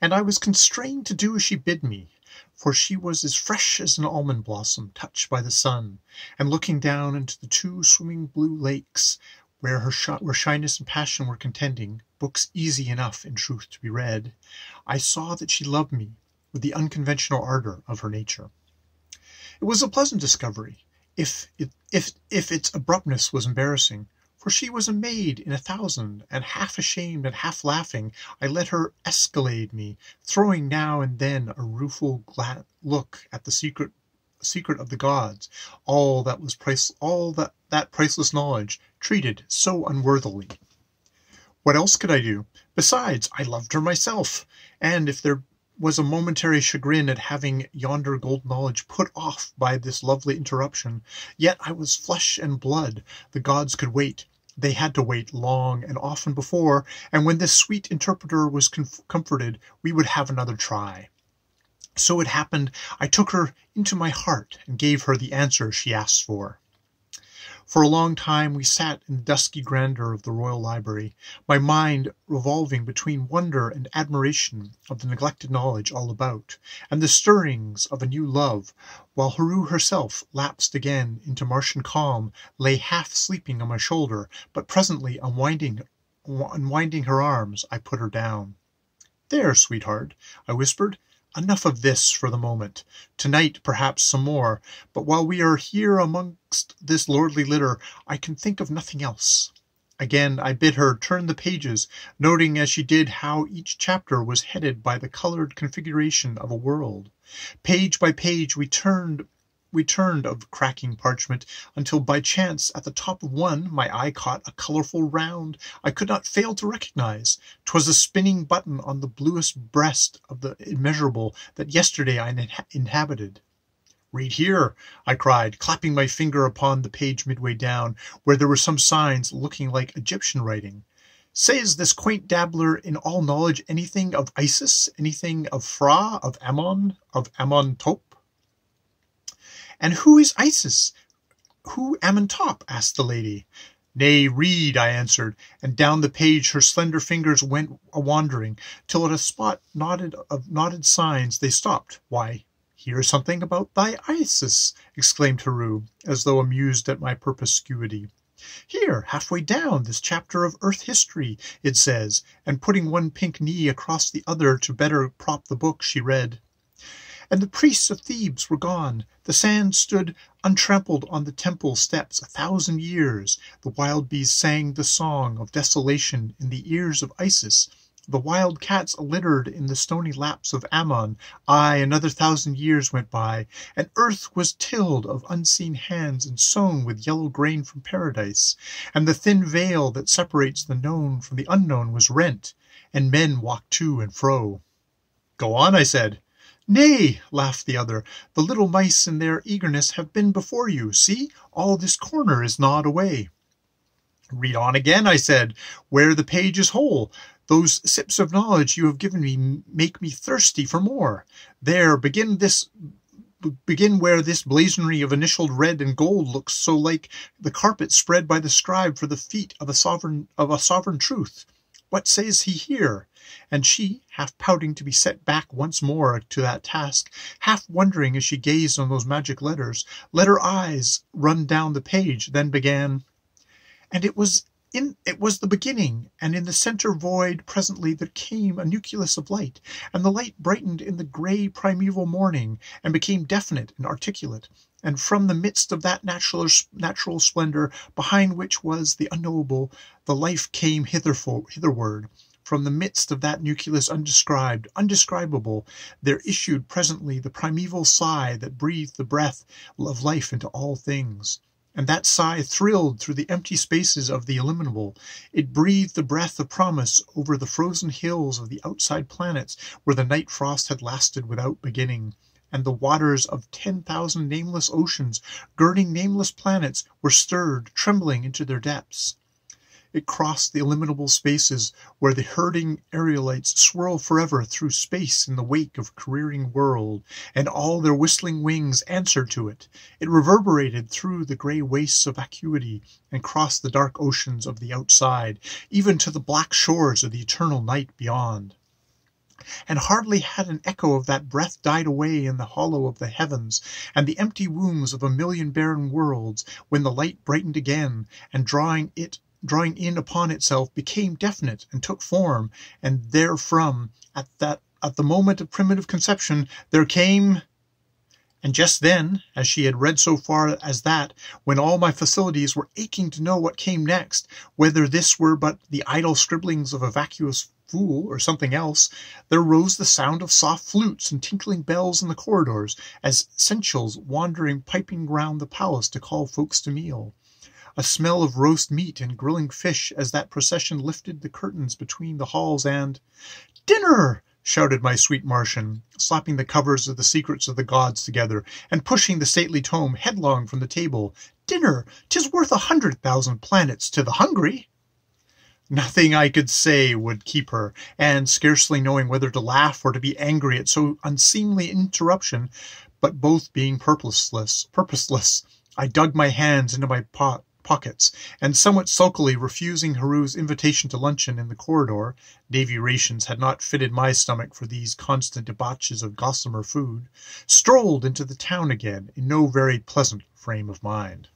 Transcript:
and I was constrained to do as she bid me, for she was as fresh as an almond blossom touched by the sun, and looking down into the two swimming blue lakes where shyness and passion were contending, books easy enough in truth to be read, I saw that she loved me with the unconventional ardor of her nature. It was a pleasant discovery, if its abruptness was embarrassing, for she was a maid in 1,000, and half ashamed and half laughing, I let her escalade me, throwing now and then a rueful look at the secret of the gods, all that priceless knowledge treated so unworthily. What else could I do? Besides, I loved her myself, and if there was a momentary chagrin at having yonder gold knowledge put off by this lovely interruption, yet I was flesh and blood. The gods could wait. They had to wait long and often before, and when this sweet interpreter was comforted, we would have another try. So it happened, I took her into my heart and gave her the answer she asked for. For a long time we sat in the dusky grandeur of the Royal Library, my mind revolving between wonder and admiration of the neglected knowledge all about, and the stirrings of a new love, while Heru herself, lapsed again into Martian calm, lay half sleeping on my shoulder, but presently unwinding her arms, I put her down. "There, sweetheart," I whispered. "Enough of this for the moment. Tonight, perhaps, some more, but while we are here amongst this lordly litter, I can think of nothing else." Again I bid her turn the pages, noting as she did how each chapter was headed by the colored configuration of a world. Page by page we turned of cracking parchment, until by chance at the top of one my eye caught a colorful round I could not fail to recognize. 'Twas a spinning button on the bluest breast of the immeasurable that yesterday I inhabited. "Read here," I cried, clapping my finger upon the page midway down, where there were some signs looking like Egyptian writing. "Says this quaint dabbler in all knowledge anything of Isis, anything of Phra, of Ammon Top?" "And who is Isis? Who Ammontop?" asked the lady. "Nay, read," I answered, and down the page her slender fingers went a-wandering, till at a spot of knotted signs they stopped. "Why, here's something about thy Isis," exclaimed Heru, as though amused at my perspicuity. "Here, halfway down this chapter of Earth history, it says," and putting one pink knee across the other to better prop the book, she read, "And the priests of Thebes were gone. The sand stood untrampled on the temple steps 1,000 years. The wild bees sang the song of desolation in the ears of Isis. The wild cats littered in the stony laps of Ammon. Aye, another 1,000 years went by, and earth was tilled of unseen hands and sown with yellow grain from paradise. And the thin veil that separates the known from the unknown was rent, and men walked to and fro." "Go on," I said. "Nay," laughed the other, "the little mice in their eagerness have been before you. See, all this corner is gnawed away." "Read on again," I said, "where the page is whole. Those sips of knowledge you have given me make me thirsty for more. There, begin where this blazonry of initialed red and gold looks so like the carpet spread by the scribe for the feet of a sovereign truth. What says he here?" And she, half pouting to be set back once more to that task, half wondering as she gazed on those magic letters, let her eyes run down the page, then began, "And it was the beginning, and in the center void presently there came a nucleus of light, and the light brightened in the gray primeval morning, and became definite and articulate, and from the midst of that natural splendor, behind which was the unknowable, the life came hitherward. From the midst of that nucleus undescribable, there issued presently the primeval sigh that breathed the breath of life into all things. And that sigh thrilled through the empty spaces of the illimitable. It breathed the breath of promise over the frozen hills of the outside planets where the night frost had lasted without beginning, and the waters of 10,000 nameless oceans, girding nameless planets, were stirred, trembling into their depths. It crossed the illimitable spaces where the herding aerolites swirl forever through space in the wake of a careering world, and all their whistling wings answered to it. It reverberated through the gray wastes of vacuity and crossed the dark oceans of the outside, even to the black shores of the eternal night beyond. And hardly had an echo of that breath died away in the hollow of the heavens and the empty wombs of a million barren worlds, when the light brightened again, and drawing in upon itself, became definite and took form, and therefrom, at the moment of primitive conception, there came. And just then, as she had read so far as that, when all my faculties were aching to know what came next, whether this were but the idle scribblings of a vacuous fool or something else, there rose the sound of soft flutes and tinkling bells in the corridors, as seneschals wandering piping round the palace to call folks to meal. A smell of roast meat and grilling fish as that procession lifted the curtains between the halls, and "Dinner!" shouted my sweet Martian, slapping the covers of the Secrets of the Gods together, and pushing the stately tome headlong from the table. "Dinner! 'Tis worth 100,000 planets to the hungry!" Nothing I could say would keep her, and scarcely knowing whether to laugh or to be angry at so unseemly interruption, but both being purposeless, I dug my hands into my pockets, and somewhat sulkily refusing Haru's invitation to luncheon in the corridor (Navy rations had not fitted my stomach for these constant debauches of gossamer food), strolled into the town again in no very pleasant frame of mind.